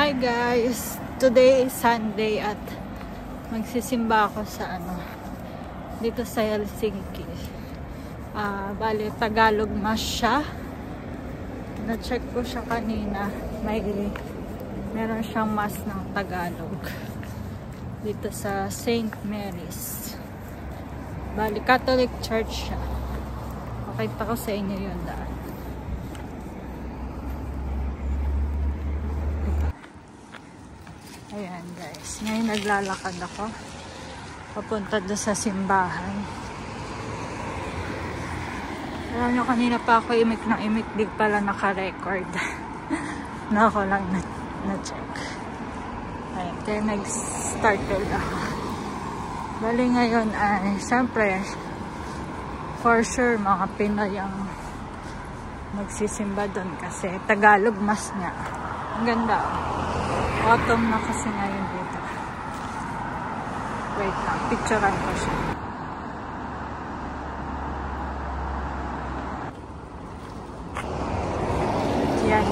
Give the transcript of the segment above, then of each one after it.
Hi guys! Today is Sunday at magsisimba ako sa dito sa Helsinki. Bali, Tagalog Mass siya. Na-check ko siya kanina. Meron siyang Mass ng Tagalog. Dito sa St. Mary's. Bali, Catholic Church siya. Pakita ko sa inyo yun daan. Ayan guys, ngayon naglalakad ako papunta doon sa simbahan. Alam nyo, kanina pa ako imik ng imik, di pala naka-record. Na ako lang na-check. Ayan, kaya nag-startle ako. Bali ngayon ay, syempre, for sure mga Pinoy ang magsisimba doon kasi Tagalog Mass niya. Ang ganda. Autumn na kasi ngayon dito. Wait lang, picturean ko siya. Yan.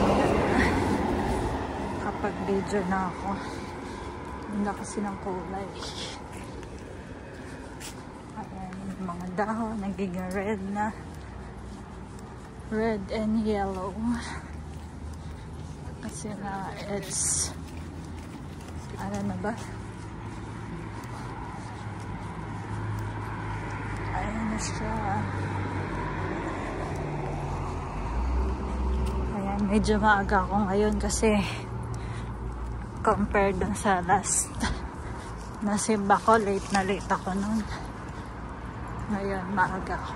Kapag video na ako. Ganda kasi ng kulay. Ayan, mga dahon, nagiging red na. Red and yellow. Kasi na it's ano na ba? Ayan na siya. Ayan, medyo maaga ako ngayon kasi compared dun sa last na simba ko, late ako nun. Ngayon, maaga ako.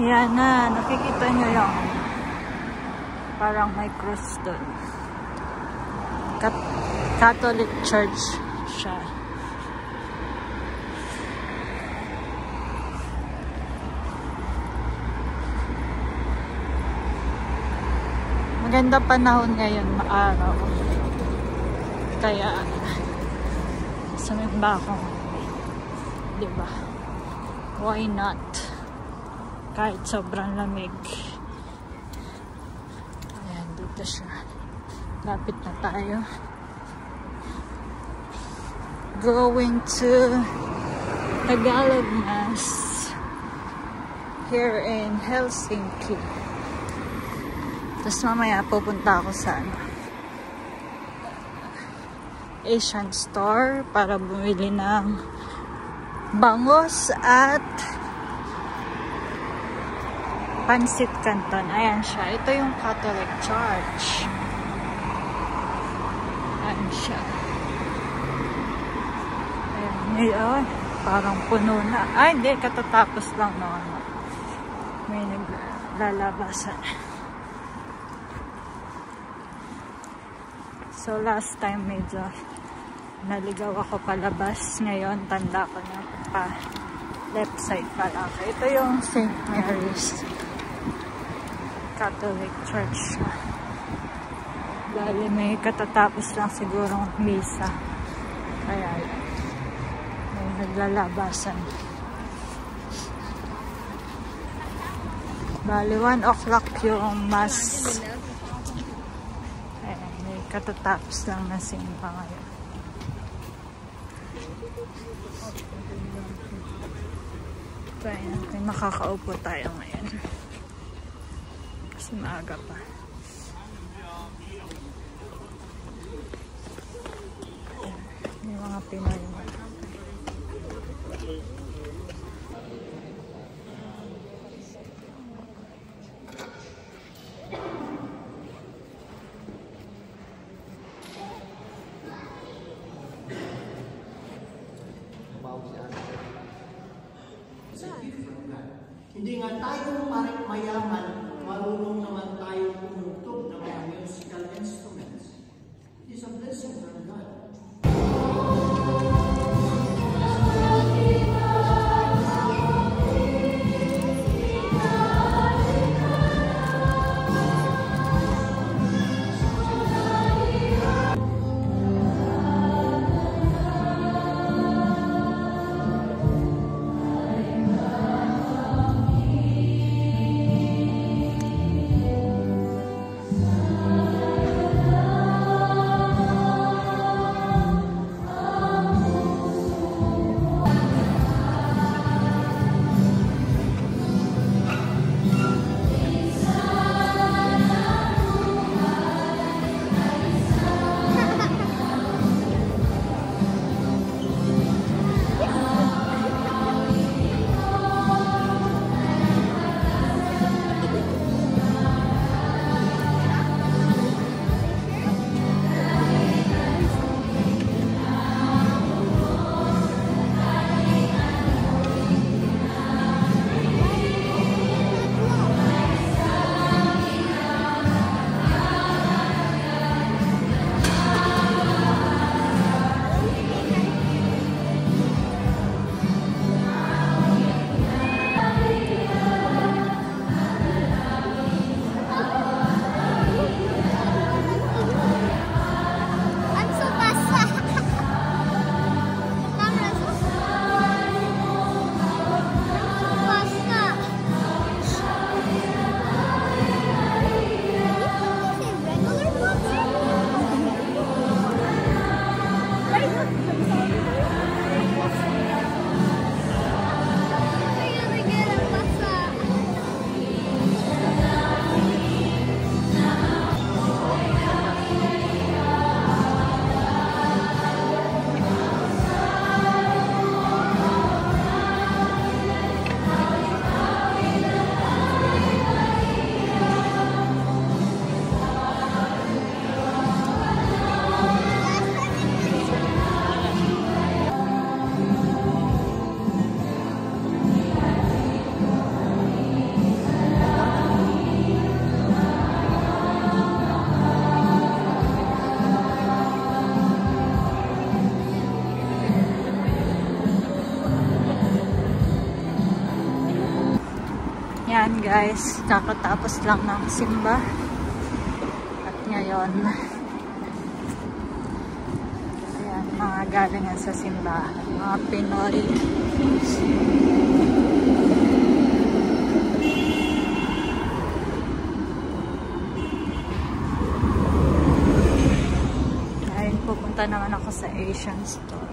Ayan na, nakikita nyo yung parang may cross dun. Catholic Church siya. Maganda panahon ngayon, maaraw. Kaya sumimba ako. Diba? Why not? Kahit sobrang lamig. Ayan, dito siya. Lapit na tayo. Going to Tagalog Mass here in Helsinki. Tapos mamaya pupunta ako sa Asian store para bumili ng bangos at pansit canton. Ayan siya. Ito yung Catholic Church. Ayan siya. Ayan, parang puno na. Ay, hindi. Katatapos lang na may naglalabasan. So, last time medyo naligaw ako palabas. Ngayon, tanda ko na pa left side pala. Ito yung St. Mary's Catholic Church. Dahil may katatapos lang sigurong misa. Kaya may naglalabasan. Bali, 1 o'clock yung Mass. Ayan, may katatapos lang na simba ngayon. Ayan, may makakaupo tayo ngayon. Kasi maaga pa. May mga Pinoy mo. Hindi nga tayo mayaman, marunong naman tayo tumugtog ng mga musical instruments. It is a blessing from God. guys, kakatapos lang ng simba. At ngayon, ayan, mga galingan sa simbahan, mga Pinoy. Ayun, pupunta naman ako sa Asian store.